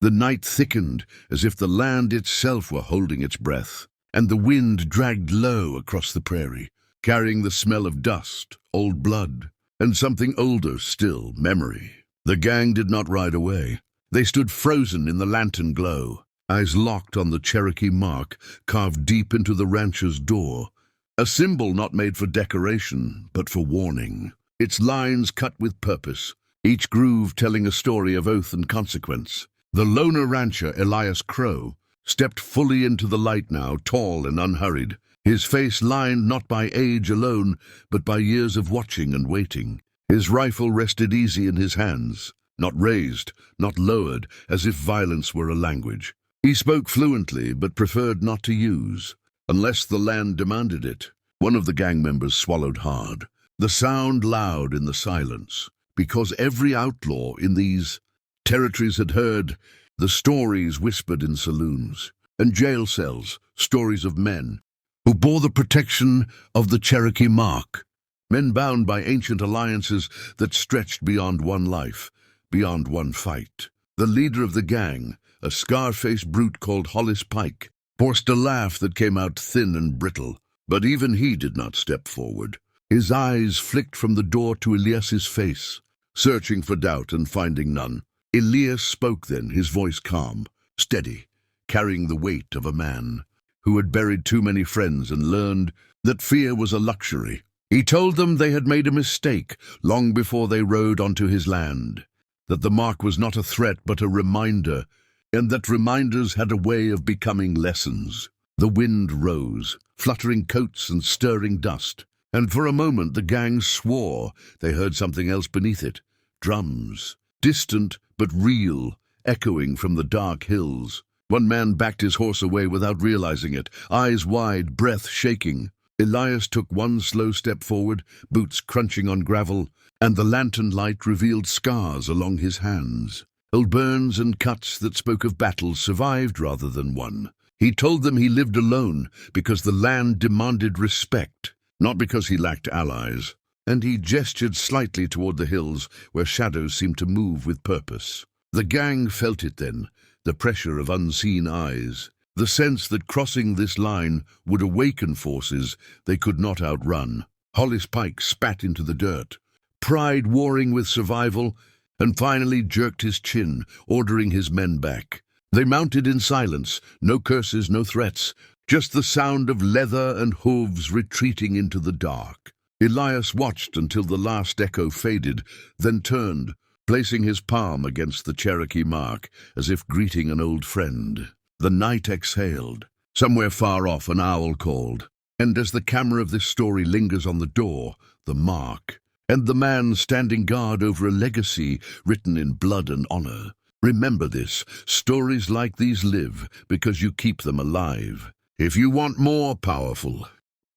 The night thickened as if the land itself were holding its breath, and the wind dragged low across the prairie, carrying the smell of dust, old blood, and something older still, memory. The gang did not ride away. They stood frozen in the lantern glow, eyes locked on the Cherokee mark carved deep into the rancher's door, a symbol not made for decoration, but for warning. Its lines cut with purpose, each groove telling a story of oath and consequence. The loner rancher, Elias Crow, stepped fully into the light now, tall and unhurried, his face lined not by age alone, but by years of watching and waiting. His rifle rested easy in his hands, not raised, not lowered, as if violence were a language. He spoke fluently, but preferred not to use, unless the land demanded it. One of the gang members swallowed hard, the sound loud in the silence, because every outlaw in these territories had heard the stories whispered in saloons and jail cells, stories of men who bore the protection of the Cherokee mark, men bound by ancient alliances that stretched beyond one life, beyond one fight. The leader of the gang, a scar-faced brute called Hollis Pike, forced a laugh that came out thin and brittle, but even he did not step forward. His eyes flicked from the door to Elias's face, searching for doubt and finding none. Elias spoke then, his voice calm, steady, carrying the weight of a man who had buried too many friends and learned that fear was a luxury. He told them they had made a mistake long before they rode onto his land, that the mark was not a threat but a reminder, and that reminders had a way of becoming lessons. The wind rose, fluttering coats and stirring dust, and for a moment the gang swore they heard something else beneath it. Drums, distant but real, echoing from the dark hills. One man backed his horse away without realizing it, eyes wide, breath shaking. Elias took one slow step forward, boots crunching on gravel, and the lantern light revealed scars along his hands. Old burns and cuts that spoke of battles survived rather than won. He told them he lived alone because the land demanded respect, not because he lacked allies. And he gestured slightly toward the hills where shadows seemed to move with purpose. The gang felt it then, the pressure of unseen eyes, the sense that crossing this line would awaken forces they could not outrun. Hollis Pike spat into the dirt, pride warring with survival, and finally jerked his chin, ordering his men back. They mounted in silence, no curses, no threats, just the sound of leather and hooves retreating into the dark. Elias watched until the last echo faded, then turned, placing his palm against the Cherokee mark, as if greeting an old friend. The night exhaled. Somewhere far off an owl called, and as the camera of this story lingers on the door, the mark, and the man standing guard over a legacy written in blood and honor. Remember this, stories like these live because you keep them alive. If you want more powerful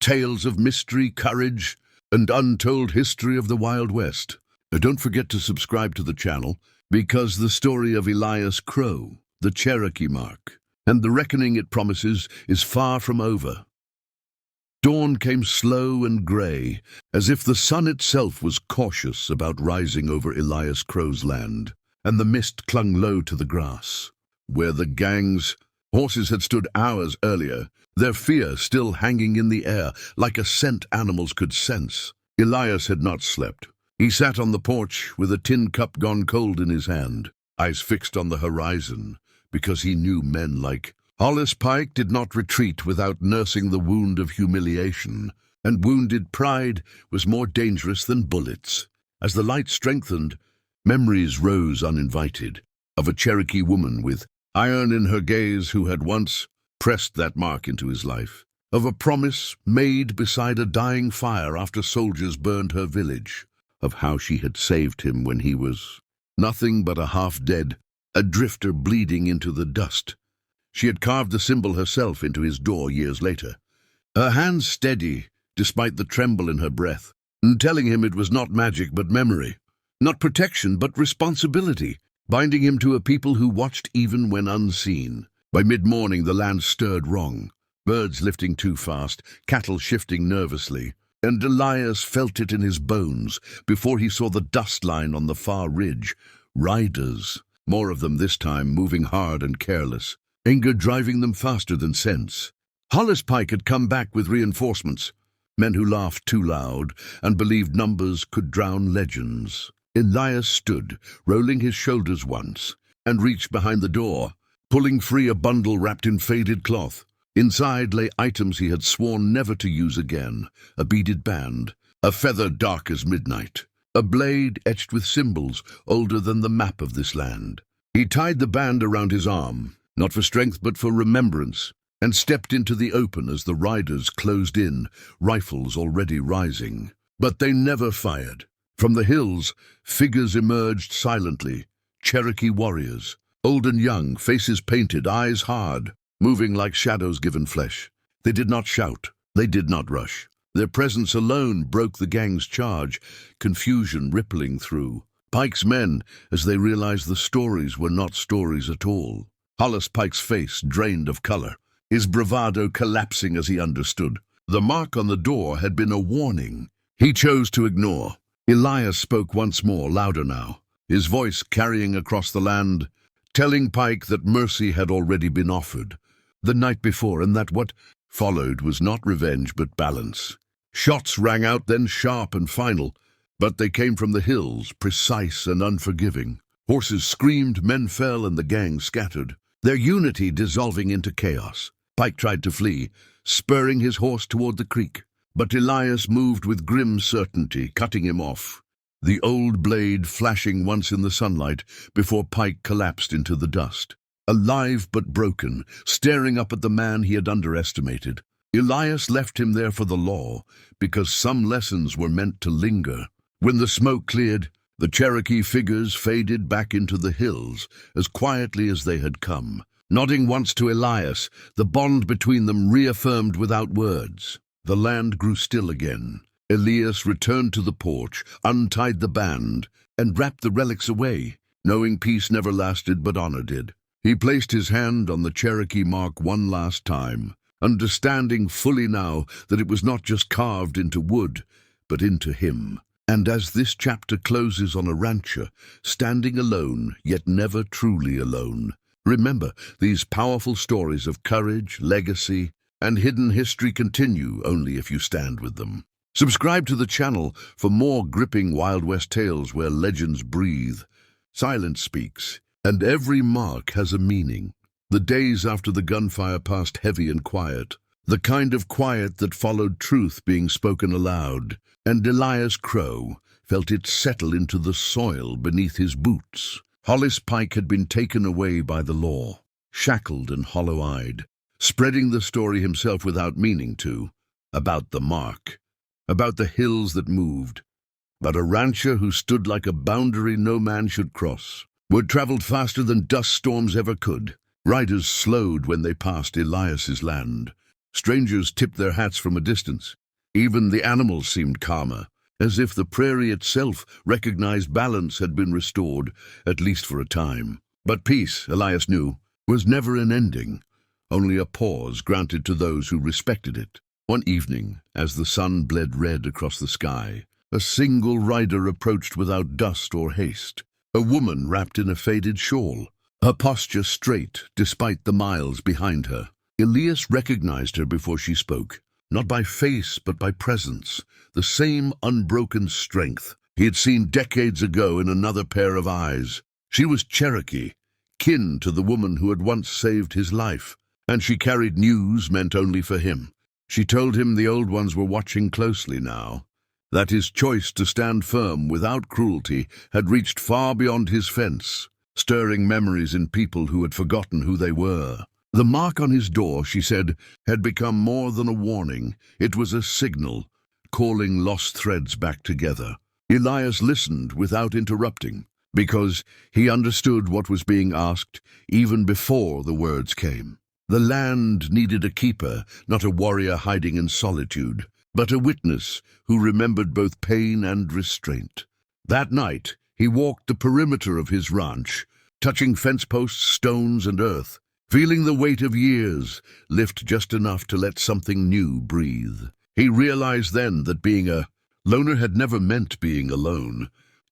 tales of mystery, courage, and untold history of the Wild West, don't forget to subscribe to the channel, because the story of Elias Crow, the Cherokee mark, and the reckoning it promises is far from over. Dawn came slow and gray, as if the sun itself was cautious about rising over Elias Crow's land, and the mist clung low to the grass, where the gang's horses had stood hours earlier, their fear still hanging in the air like a scent animals could sense. Elias had not slept. He sat on the porch with a tin cup gone cold in his hand, eyes fixed on the horizon, because he knew men like Hollis Pike did not retreat without nursing the wound of humiliation, and wounded pride was more dangerous than bullets. As the light strengthened, memories rose uninvited, of a Cherokee woman with iron in her gaze who had once pressed that mark into his life, of a promise made beside a dying fire after soldiers burned her village, of how she had saved him when he was nothing but a half-dead, a drifter bleeding into the dust. She had carved the symbol herself into his door years later, her hands steady despite the tremble in her breath, and telling him it was not magic but memory, not protection but responsibility, binding him to a people who watched even when unseen. By mid-morning the land stirred wrong, birds lifting too fast, cattle shifting nervously, and Elias felt it in his bones before he saw the dust line on the far ridge. Riders, More of them this time, moving hard and careless, anger driving them faster than sense. Hollis Pike had come back with reinforcements, men who laughed too loud and believed numbers could drown legends. Elias stood, rolling his shoulders once, and reached behind the door, pulling free a bundle wrapped in faded cloth. Inside lay items he had sworn never to use again: a beaded band, a feather dark as midnight, a blade etched with symbols older than the map of this land. He tied the band around his arm, not for strength but for remembrance, and stepped into the open as the riders closed in, rifles already rising. But they never fired. From the hills, figures emerged silently, Cherokee warriors, old and young, faces painted, eyes hard, moving like shadows given flesh. They did not shout, they did not rush. Their presence alone broke the gang's charge, confusion rippling through Pike's men as they realized the stories were not stories at all. Hollis Pike's face drained of color, his bravado collapsing as he understood. The mark on the door had been a warning he chose to ignore. Elias spoke once more, louder now, his voice carrying across the land, telling Pike that mercy had already been offered the night before, and that what followed was not revenge but balance. Shots rang out then, sharp and final, but they came from the hills, precise and unforgiving. Horses screamed, men fell, and the gang scattered, their unity dissolving into chaos. Pike tried to flee, spurring his horse toward the creek, but Elias moved with grim certainty, cutting him off, the old blade flashing once in the sunlight before Pike collapsed into the dust. Alive but broken, staring up at the man he had underestimated. Elias left him there for the law, because some lessons were meant to linger. When the smoke cleared, the Cherokee figures faded back into the hills as quietly as they had come. Nodding once to Elias, the bond between them reaffirmed without words. The land grew still again. Elias returned to the porch, untied the band, and wrapped the relics away, knowing peace never lasted but honor did. He placed his hand on the Cherokee mark one last time, understanding fully now that it was not just carved into wood, but into him. And as this chapter closes on a rancher, standing alone, yet never truly alone, remember, these powerful stories of courage, legacy, and hidden history continue only if you stand with them. Subscribe to the channel for more gripping Wild West tales where legends breathe, silence speaks, and every mark has a meaning. The days after the gunfire passed heavy and quiet, the kind of quiet that followed truth being spoken aloud, and Elias Crow felt it settle into the soil beneath his boots. Hollis Pike had been taken away by the law, shackled and hollow-eyed, spreading the story himself without meaning to, about the mark, about the hills that moved, about a rancher who stood like a boundary no man should cross. Word traveled faster than dust storms ever could. Riders slowed when they passed Elias's land. Strangers tipped their hats from a distance. Even the animals seemed calmer, as if the prairie itself recognized balance had been restored, at least for a time. But peace, Elias knew, was never an ending, only a pause granted to those who respected it. One evening, as the sun bled red across the sky, a single rider approached without dust or haste, a woman wrapped in a faded shawl, her posture straight despite the miles behind her. Elias recognized her before she spoke, not by face but by presence, the same unbroken strength he had seen decades ago in another pair of eyes. She was Cherokee, kin to the woman who had once saved his life, and she carried news meant only for him. She told him the old ones were watching closely now, that his choice to stand firm without cruelty had reached far beyond his fence, stirring memories in people who had forgotten who they were. The mark on his door, she said, had become more than a warning. It was a signal, calling lost threads back together. Elias listened without interrupting, because he understood what was being asked even before the words came. The land needed a keeper, not a warrior hiding in solitude, but a witness who remembered both pain and restraint. That night, he walked the perimeter of his ranch, touching fence posts, stones, and earth, feeling the weight of years lift just enough to let something new breathe. He realized then that being a loner had never meant being alone.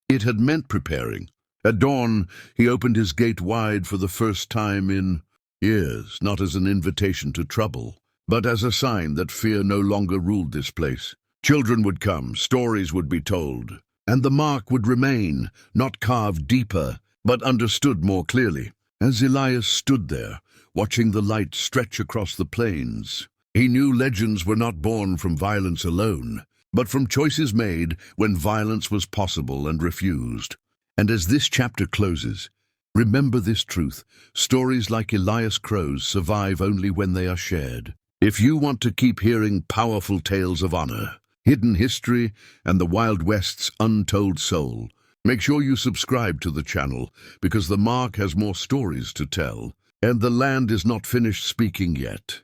It had meant preparing, At dawn, he opened his gate wide for the first time in years, not as an invitation to trouble, but as a sign that fear no longer ruled this place. Children would come, stories would be told, and the mark would remain, not carved deeper, but understood more clearly. As Elias stood there, watching the light stretch across the plains, he knew legends were not born from violence alone, but from choices made when violence was possible and refused. And as this chapter closes, remember this truth: stories like Elias Crow's survive only when they are shared. If you want to keep hearing powerful tales of honor, hidden history, and the Wild West's untold soul, make sure you subscribe to the channel, because the Mark has more stories to tell, and the land is not finished speaking yet.